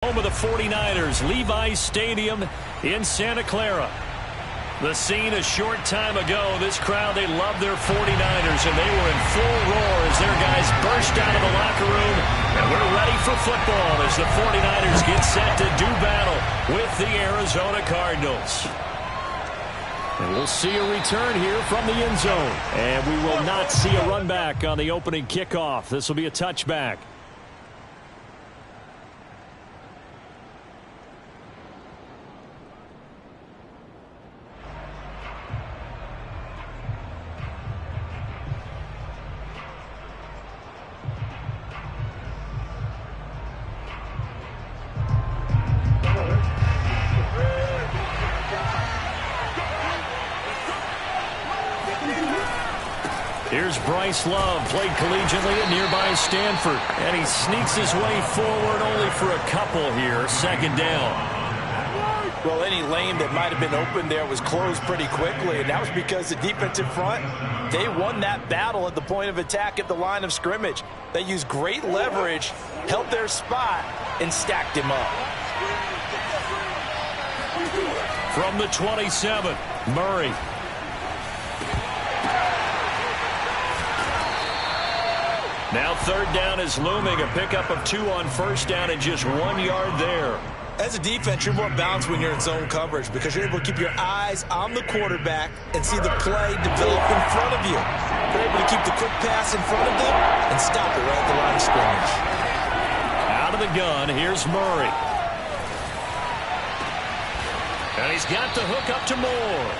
Home of the 49ers, Levi's Stadium in Santa Clara. The scene a short time ago. This crowd, they love their 49ers, and they were in full roar as their guys burst out of the locker room. And we're ready for football as the 49ers get set to do battle with the Arizona Cardinals. And we'll see a return here from the end zone. And we will not see a run back on the opening kickoff. This will be a touchback. Here's Bryce Love, played collegiately at nearby Stanford. And he sneaks his way forward only for a couple here. Second down. Well, any lane that might have been open there was closed pretty quickly, and that was because the defensive front, they won that battle at the point of attack at the line of scrimmage. They used great leverage, held their spot, and stacked him up. From the 27, Murray. Now third down is looming. A pickup of 2 on first down and just 1 yard there. As a defense, you're more balanced when you're in zone coverage because you're able to keep your eyes on the quarterback and see the play develop in front of you. You're able to keep the quick pass in front of them and stop it right at the line of scrimmage. Out of the gun, here's Murray. And he's got the hook up to Moore.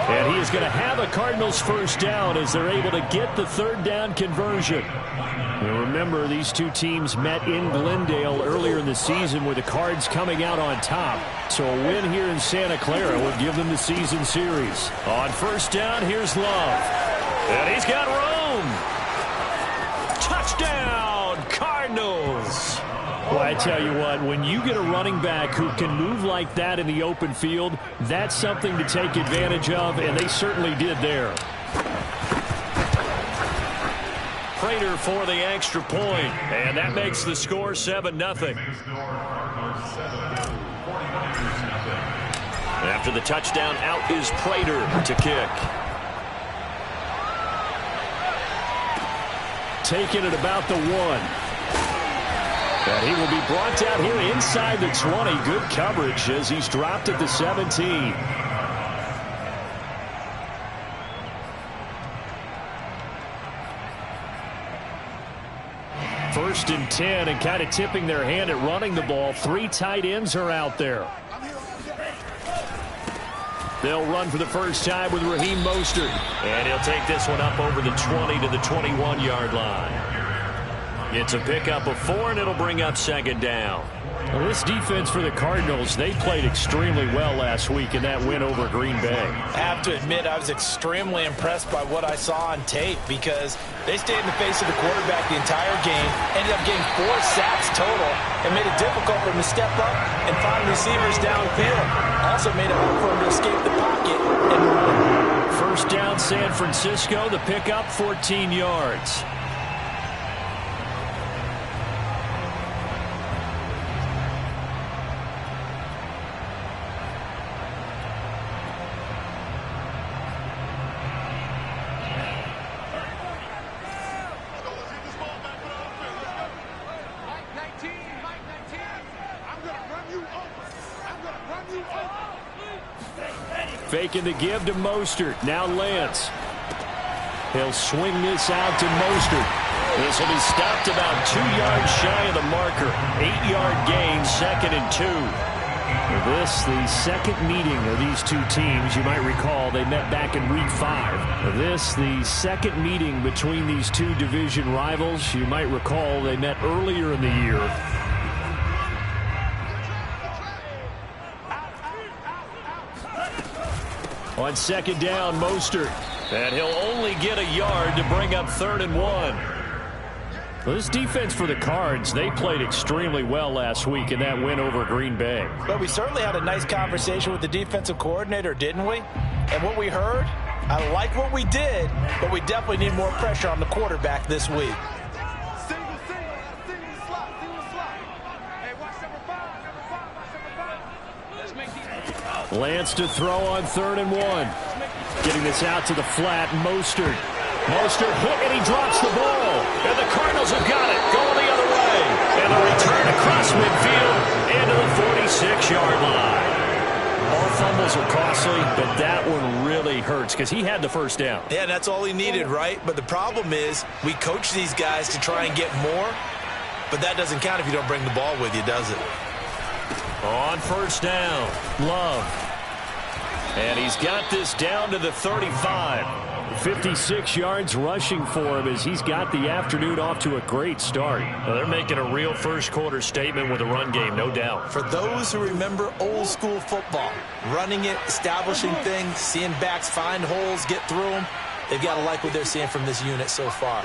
And he is going to have a Cardinals first down as they're able to get the third down conversion. And remember, these two teams met in Glendale earlier in the season with the Cards coming out on top. So a win here in Santa Clara would give them the season series. On first down, here's Love. And he's got room. Touchdown, Cardinals. Well, I tell you what, when you get a running back who can move like that in the open field, that's something to take advantage of, and they certainly did there. Prater for the extra point, and that makes the score 7-0. After the touchdown, out is Prater to kick. Taking it about the 1. And he will be brought down here inside the 20. Good coverage as he's dropped at the 17. First and 10, and kind of tipping their hand at running the ball. 3 tight ends are out there. They'll run for the first time with Raheem Mostert. And he'll take this one up over the 20 to the 21-yard line. It's a pickup of 4, and it'll bring up second down. Well, this defense for the Cardinals, they played extremely well last week in that win over Green Bay. I have to admit, I was extremely impressed by what I saw on tape because they stayed in the face of the quarterback the entire game, ended up getting 4 sacks total, and made it difficult for him to step up and find receivers downfield. Also made it hard for him to escape the pocket and run. First down, San Francisco. The pickup, 14 yards. Faking the give to Mostert. Now Lance. He'll swing this out to Mostert. This will be stopped about 2 yards shy of the marker. 8-yard gain, 2nd and 2. This, the second meeting of these two teams. You might recall they met back in week 5. This, the second meeting between these two division rivals. You might recall they met earlier in the year. On second down, Mostert. And he'll only get a yard to bring up 3rd and 1. Well, this defense for the Cards, they played extremely well last week in that win over Green Bay. But we certainly had a nice conversation with the defensive coordinator, didn't we? And what we heard, I like what we did, but we definitely need more pressure on the quarterback this week. Single slot. Hey, watch number 5. Lance to throw on 3rd and 1. Getting this out to the flat, Mostert. Mostert hit, and he drops the ball. And the Cardinals have got it, going the other way. And the return across midfield into the 46-yard line. All fumbles are costly, but that one really hurts because he had the first down. Yeah, that's all he needed, right? But the problem is we coach these guys to try and get more, but that doesn't count if you don't bring the ball with you, does it? On 1st down, Love. And he's got this down to the 35. 56 yards rushing for him as he's got the afternoon off to a great start. Well, they're making a real first-quarter statement with a run game, no doubt. For those who remember old-school football, running it, establishing things, seeing backs find holes, get through them, they've got to like what they're seeing from this unit so far.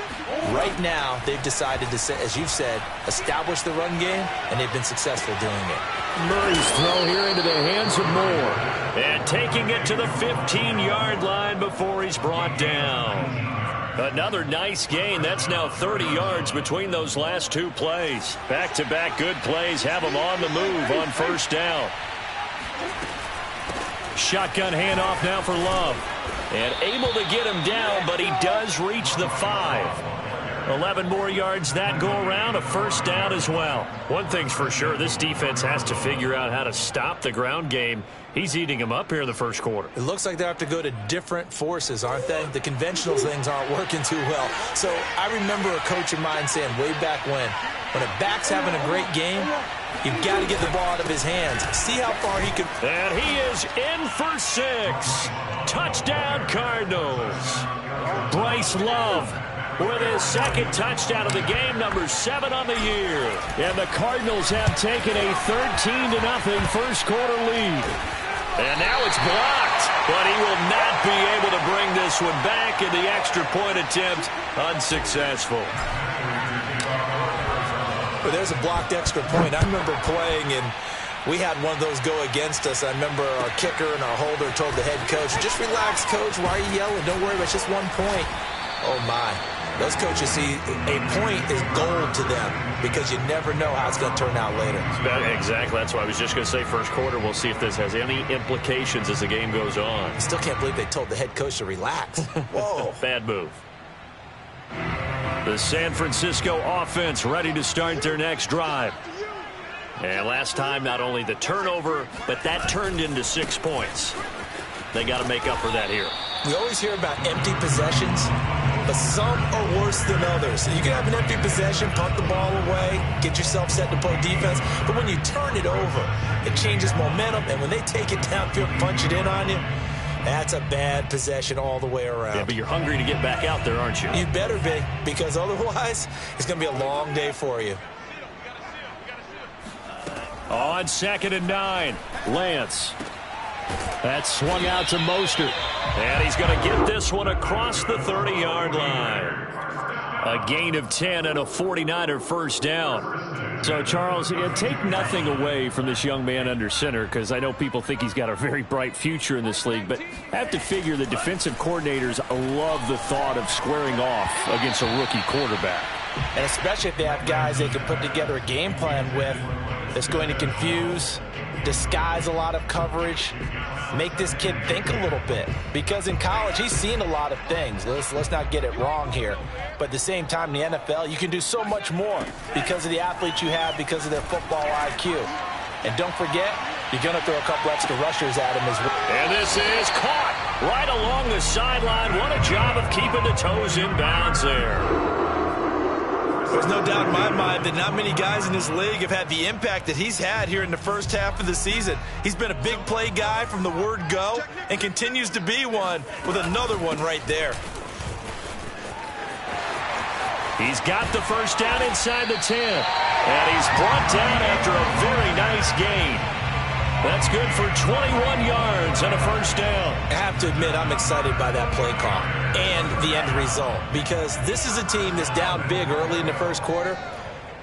Right now, they've decided to, as you've said, establish the run game, and they've been successful doing it. Murray's throw here into the hands of Moore. And taking it to the 15-yard line before he's brought down. Another nice gain. That's now 30 yards between those last two plays. Back-to-back good plays have him on the move on 1st down. Shotgun handoff now for Love. And able to get him down, but he does reach the 5. 11 more yards that go around, a 1st down as well. One thing's for sure, this defense has to figure out how to stop the ground game. He's eating them up here in the 1st quarter. It looks like they have to go to different forces, aren't they? The conventional things aren't working too well. So I remember a coach of mine saying way back when a back's having a great game, you've got to get the ball out of his hands. See how far he can. And he is in for 6. Touchdown, Cardinals. Bryce Love with his 2nd touchdown of the game, number 7 on the year. And the Cardinals have taken a 13-0 1st-quarter lead. And now it's blocked, but he will not be able to bring this one back, in the extra point attempt unsuccessful. But there's a blocked extra point. I remember playing, and we had one of those go against us. I remember our kicker and our holder told the head coach, just relax, coach. Why are you yelling? Don't worry, it's just 1 point. Oh, my. Those coaches see a point is gold to them because you never know how it's going to turn out later. Exactly. That's why I was just going to say 1st quarter. We'll see if this has any implications as the game goes on. I still can't believe they told the head coach to relax. Whoa. Bad move. The San Francisco offense ready to start their next drive. And last time, not only the turnover, but that turned into 6 points. They got to make up for that here. We always hear about empty possessions, but some are worse than others. So you can have an empty possession, punt the ball away, get yourself set to play defense. But when you turn it over, it changes momentum. And when they take it downfield and punch it in on you, that's a bad possession all the way around. Yeah, but you're hungry to get back out there, aren't you? You better be, because otherwise it's going to be a long day for you. On 2nd and 9, Lance. That's swung out to Mostert. And he's going to get this one across the 30-yard line. A gain of 10 and a 49er 1st down. So, Charles, take nothing away from this young man under center, because I know people think he's got a very bright future in this league, but I have to figure the defensive coordinators love the thought of squaring off against a rookie quarterback. And especially if they have guys they can put together a game plan with that's going to confuse, disguise a lot of coverage, make this kid think a little bit. Because in college, he's seen a lot of things. Let's not get it wrong here. But at the same time, in the NFL, you can do so much more because of the athletes you have, because of their football IQ. And don't forget, you're going to throw a couple extra rushers at him as well. And this is caught right along the sideline. What a job of keeping the toes in bounds there. There's no doubt in my mind that not many guys in this league have had the impact that he's had here in the first half of the season. He's been a big play guy from the word go and continues to be one with another one right there. He's got the 1st down inside the 10. And he's brought down after a very nice gain. That's good for 21 yards and a 1st down. I have to admit, I'm excited by that play call and the end result, because this is a team that's down big early in the 1st quarter,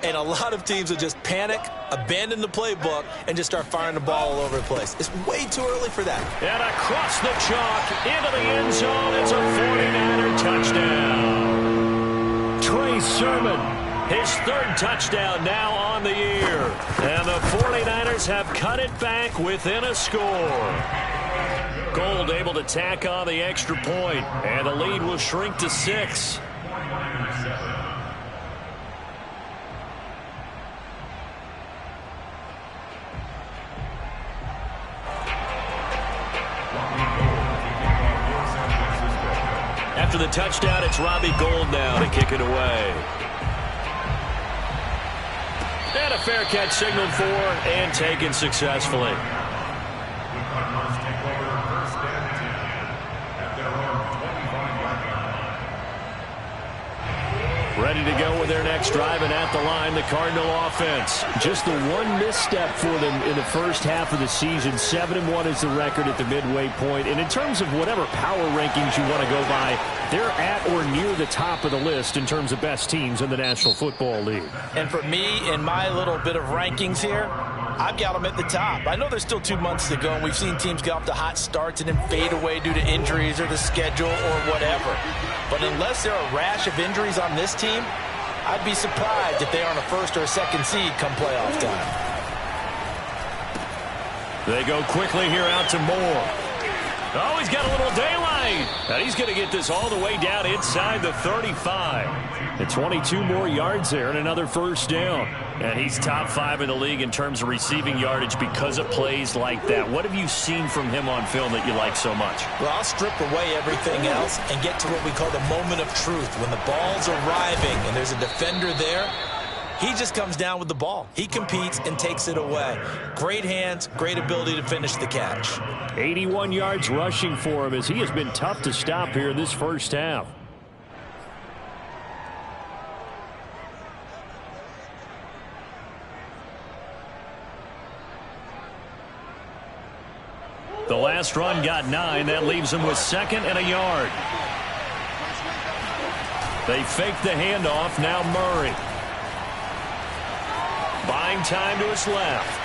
and a lot of teams will just panic, abandon the playbook, and just start firing the ball all over the place. It's way too early for that. And across the chalk into the end zone, it's a 49er touchdown. Trey Sermon, his 3rd touchdown now on the year. And the 49ers have cut it back within a score. Gold able to tack on the extra point, and the lead will shrink to 6. After the touchdown, it's Robbie Gould now to kick it away. And a fair catch signaled for and taken successfully. Ready to go with their next drive, and at the line, the Cardinal offense. Just the one misstep for them in the first half of the season. 7-1 is the record at the midway point. And in terms of whatever power rankings you want to go by, they're at or near the top of the list in terms of best teams in the National Football League. And for me, in my little bit of rankings here, I've got them at the top. I know there's still 2 months to go, and we've seen teams get off to hot starts and then fade away due to injuries or the schedule or whatever. But unless there are a rash of injuries on this team, I'd be surprised if they aren't a first or a second seed come playoff time. They go quickly here out to Moore. Oh, he's got a little daylight. And he's going to get this all the way down inside the 35. And 22 more yards there and another first down. And he's top 5 in the league in terms of receiving yardage because of plays like that. What have you seen from him on film that you like so much? Well, I'll strip away everything else and get to what we call the moment of truth. When the ball's arriving and there's a defender there, he just comes down with the ball. He competes and takes it away. Great hands, great ability to finish the catch. 81 yards rushing for him as he has been tough to stop here in this first half. The last run got 9. That leaves him with 2nd and a yard. They fake the handoff. Now Murray. Buying time to his left.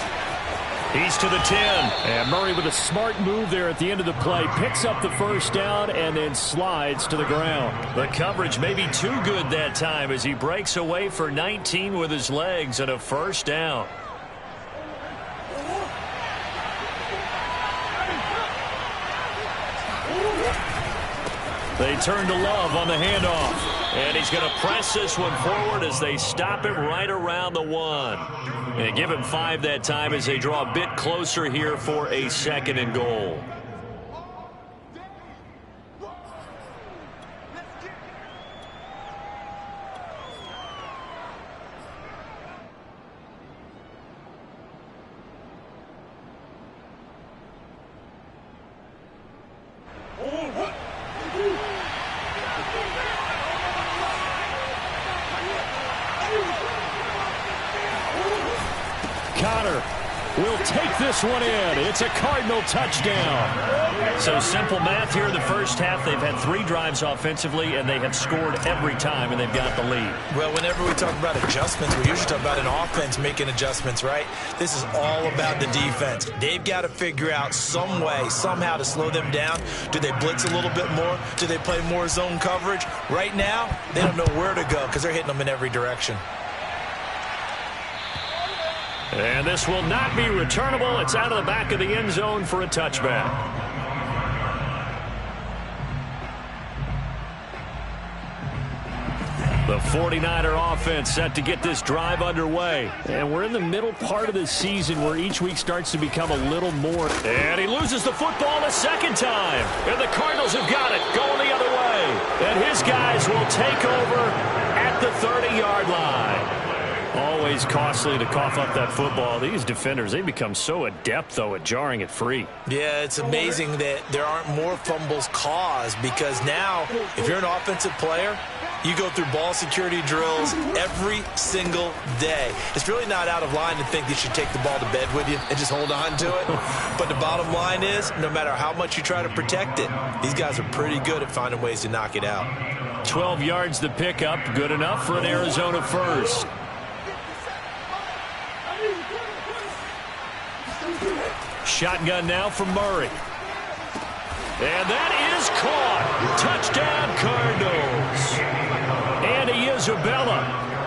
He's to the 10. And Murray with a smart move there at the end of the play. Picks up the first down and then slides to the ground. The coverage may be too good that time as he breaks away for 19 with his legs and a first down. They turn to Love on the handoff. And he's going to press this one forward as they stop him right around the 1. And give him 5 that time as they draw a bit closer here for a 2nd and goal. Will take this one in. It's a Cardinal touchdown. So simple math here in the first half. They've had 3 drives offensively, and they have scored every time, and they've got the lead. Well, whenever we talk about adjustments, we usually talk about an offense making adjustments, right? This is all about the defense. They've got to figure out some way, somehow to slow them down. Do they blitz a little bit more? Do they play more zone coverage? Right now, they don't know where to go because they're hitting them in every direction. And this will not be returnable. It's out of the back of the end zone for a touchback. The 49er offense set to get this drive underway. And we're in the middle part of the season where each week starts to become a little more. And he loses the football a second time. And the Cardinals have got it going the other way. And his guys will take over at the 30-yard line. Always costly to cough up that football. These defenders, they become so adept, though, at jarring it free. Yeah, it's amazing that there aren't more fumbles caused because now, if you're an offensive player, you go through ball security drills every single day. It's really not out of line to think you should take the ball to bed with you and just hold on to it. But the bottom line is, no matter how much you try to protect it, these guys are pretty good at finding ways to knock it out. 12 yards the pickup, good enough for an Arizona first. Shotgun now from Murray. And that is caught. Touchdown, Cardinals. Andy Isabella,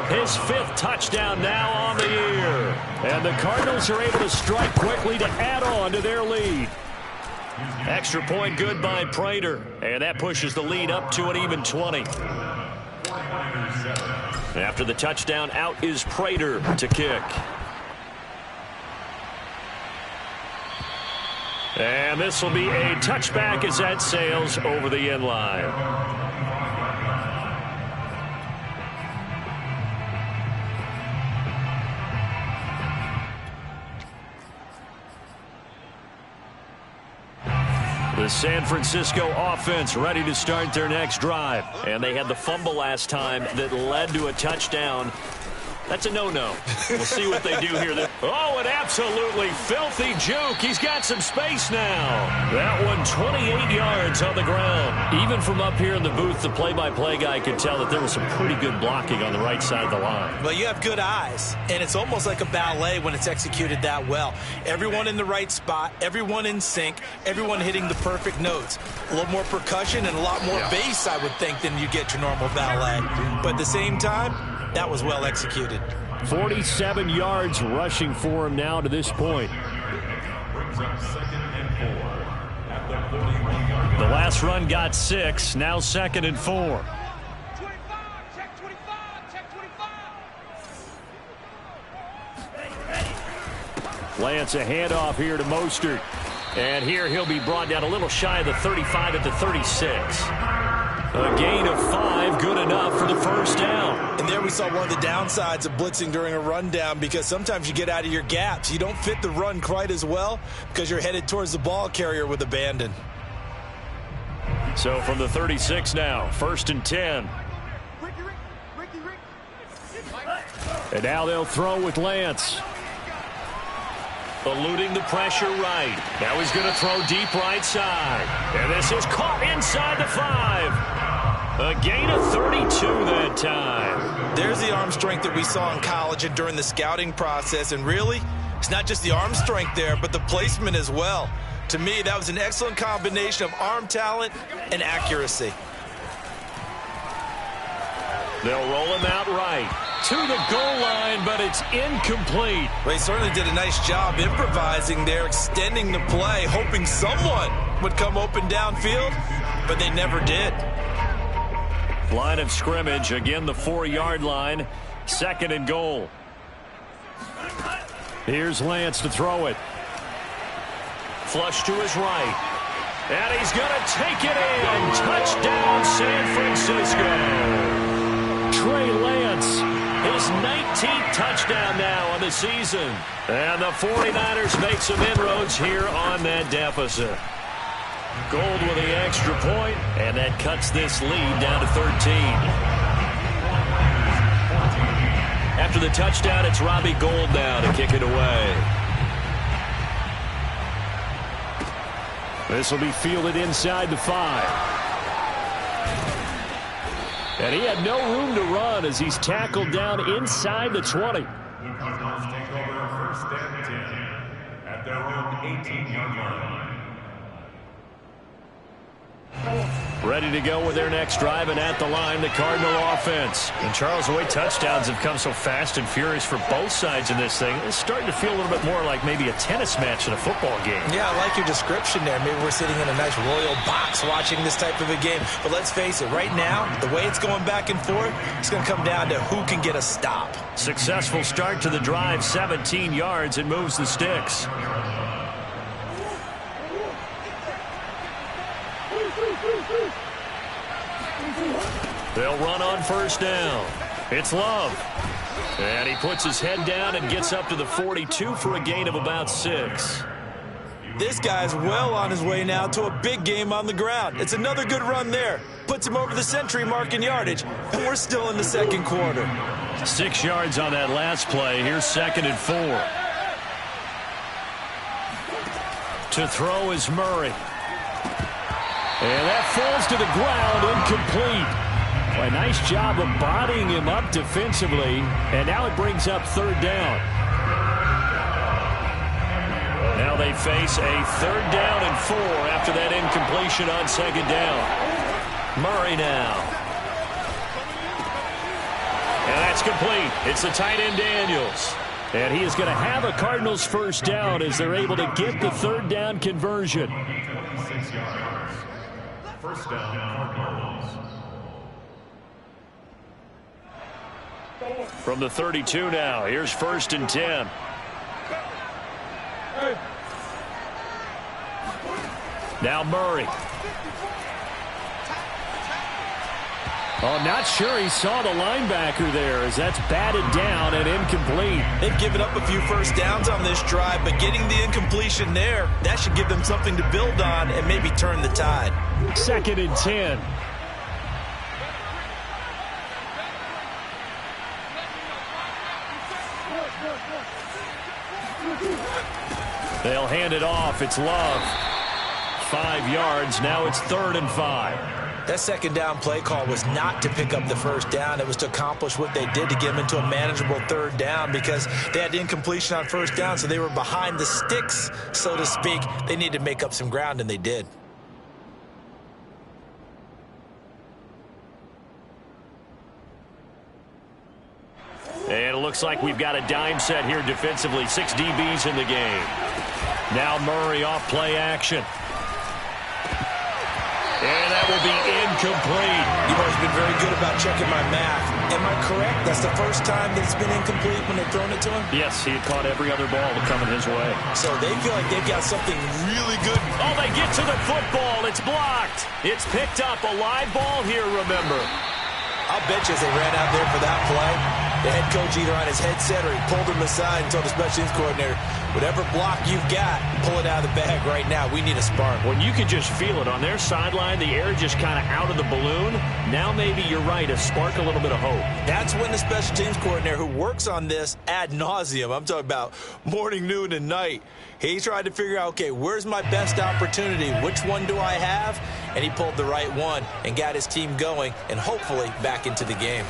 his 5th touchdown now on the year. And the Cardinals are able to strike quickly to add on to their lead. Extra point good by Prater. And that pushes the lead up to an even 20. After the touchdown, out is Prater to kick. And this will be a touchback as that sails over the end line. The San Francisco offense ready to start their next drive. And they had the fumble last time that led to a touchdown. That's a no-no. We'll see what they do here. Oh, an absolutely filthy juke. He's got some space now. That one 28 yards on the ground. Even from up here in the booth, the play-by-play guy could tell that there was some pretty good blocking on the right side of the line. Well, you have good eyes, and it's almost like a ballet when it's executed that well. Everyone in the right spot, everyone in sync, everyone hitting the perfect notes. A little more percussion and a lot more bass, I would think, than you get your normal ballet. But at the same time, that was well executed. 47 yards rushing for him now to this point. The last run got 6. Now 2nd and 4. Lance a handoff here to Mostert. And here he'll be brought down a little shy of the 35 at the 36. A gain of 5, good enough for the first down. And there we saw one of the downsides of blitzing during a rundown, because sometimes you get out of your gaps. You don't fit the run quite as well because you're headed towards the ball carrier with abandon. So from the 36 now, 1st and 10. And now they'll throw with Lance. Eluding the pressure right. Now he's going to throw deep right side. And this is caught inside the 5. A gain of 32 that time. There's the arm strength that we saw in college and during the scouting process. And really, it's not just the arm strength there, but the placement as well. To me, that was an excellent combination of arm talent and accuracy. They'll roll him out right to the goal line, but it's incomplete. Well, he certainly did a nice job improvising there, extending the play, hoping someone would come open downfield, but they never did. Line of scrimmage, again the 4-yard line, 2nd and goal. Here's Lance to throw it. Flush to his right. And he's going to take it in. Touchdown, San Francisco. Trey Lance, his 19th touchdown now on the season. And the 49ers make some inroads here on that deficit. Gold with the extra point, and that cuts this lead down to 13. After the touchdown, it's Robbie Gould now to kick it away. This will be fielded inside the 5. And he had no room to run as he's tackled down inside the 20. The Cardinals take over 1st and 10 at their own 18-yard line. Ready to go with their next drive, and at the line, the Cardinal offense. And Charles, the way touchdowns have come so fast and furious for both sides in this thing, it's starting to feel a little bit more like maybe a tennis match in a football game. Yeah, I like your description there. Maybe we're sitting in a nice royal box watching this type of a game. But let's face it, right now, the way it's going back and forth, it's going to come down to who can get a stop. Successful start to the drive, 17 yards, and moves the sticks. They'll run on 1st down. It's Love. And he puts his head down and gets up to the 42 for a gain of about 6. This guy's well on his way now to a big game on the ground. It's another good run there. Puts him over the century mark in yardage, and we're still in the 2nd quarter. 6 yards on that last play. Here's 2nd and 4. To throw is Murray. And that falls to the ground, incomplete. A nice job of bodying him up defensively, and now it brings up 3rd down. Now they face a 3rd down and 4 after that incompletion on 2nd down. Murray now. And that's complete. It's the tight end Daniels. And he is going to have a Cardinals first down as they're able to get the third down conversion. 26 yards. First down, Cardinals. From the 32 now, here's 1st and 10. Now Murray. Oh, not sure he saw the linebacker there as that's batted down and incomplete. They've given up a few first downs on this drive, but getting the incompletion there, that should give them something to build on and maybe turn the tide. 2nd and 10. They'll hand it off. It's Love. 5 yards. Now it's 3rd and 5. That second down play call was not to pick up the first down. It was to accomplish what they did to get them into a manageable third down because they had incompletion on first down, so they were behind the sticks, so to speak. They needed to make up some ground, and they did. And it looks like we've got a dime set here defensively. 6 DBs in the game. Now Murray off play action. And that will be incomplete. You've always been very good about checking my math. Am I correct? That's the first time that it's been incomplete when they've thrown it to him? Yes, he had caught every other ball coming his way. So they feel like they've got something really good. Oh, they get to the football. It's blocked. It's picked up. A live ball here, remember. I'll bet you as they ran out there for that play, the head coach either on his headset or he pulled him aside and told the special teams coordinator, whatever block you've got, pull it out of the bag right now. We need a spark. When you can just feel it on their sideline, the air just kind of out of the balloon. Now maybe you're right, a spark, a little bit of hope. That's when the special teams coordinator who works on this ad nauseum, I'm talking about morning, noon, and night, he tried to figure out, okay, where's my best opportunity? Which one do I have? And he pulled the right one and got his team going and hopefully back into the game.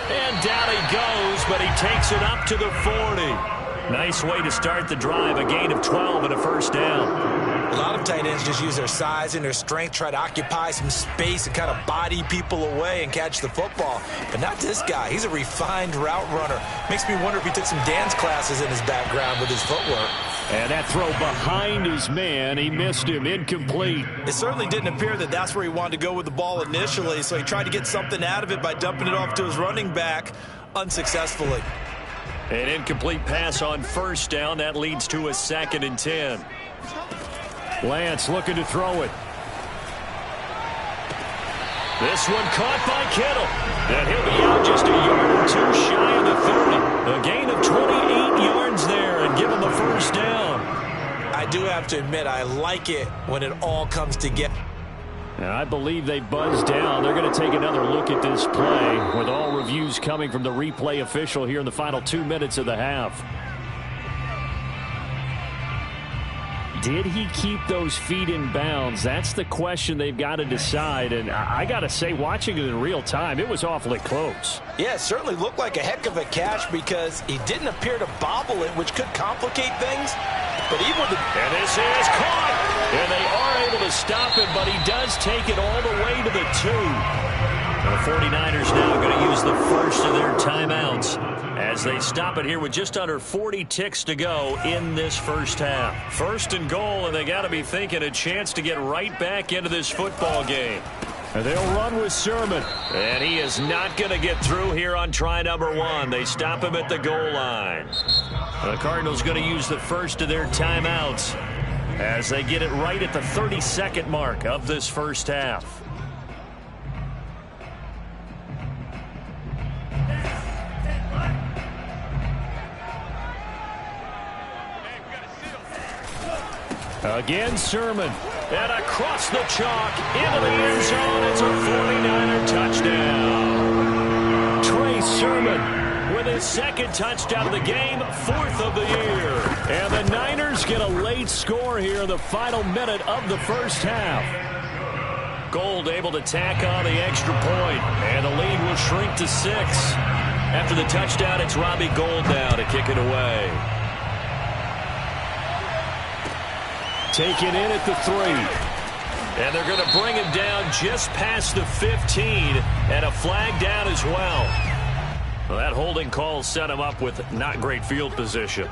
And down he goes, but he takes it up to the 40. Nice way to start the drive, a gain of 12 and a first down. A lot of tight ends just use their size and their strength, try to occupy some space and kind of body people away and catch the football. But not this guy. He's a refined route runner. Makes me wonder if he took some dance classes in his background with his footwork. And that throw behind his man, he missed him, incomplete. It certainly didn't appear that that's where he wanted to go with the ball initially, so he tried to get something out of it by dumping it off to his running back unsuccessfully. An incomplete pass on first down. That leads to a 2nd and 10. Lance looking to throw it. This one caught by Kittle. And he'll be out just a yard or two shy of the 30. A gain of 28 yards there and give him the first down. I do have to admit, I like it when it all comes together. And I believe they buzzed down. They're going to take another look at this play with all reviews coming from the replay official here in the final 2 minutes of the half. Did he keep those feet in bounds? That's the question they've got to decide. And I got to say, watching it in real time, it was awfully close. Yeah, it certainly looked like a heck of a catch because he didn't appear to bobble it, which could complicate things. But even with and this is caught. And they are able to stop him, but he does take it all the way to the 2. The 49ers now going to use the first of their timeouts as they stop it here with just under 40 ticks to go in this first half. 1st and goal, and they got to be thinking a chance to get right back into this football game. And they'll run with Sermon. And he is not going to get through here on try number 1. They stop him at the goal line. The Cardinals going to use the first of their timeouts as they get it right at the 32nd mark of this first half. Again, Sermon. And across the chalk into the end zone. It's a 49er touchdown. Trey Sermon with his 2nd touchdown of the game, 4th of the year. And the Niners get a late score here in the final minute of the first half. Gold able to tack on the extra point, and the lead will shrink to 6. After the touchdown, it's Robbie Gould now to kick it away. Taken in at the 3. And they're going to bring him down just past the 15, and a flag down as well. Well, that holding call set him up with not great field position.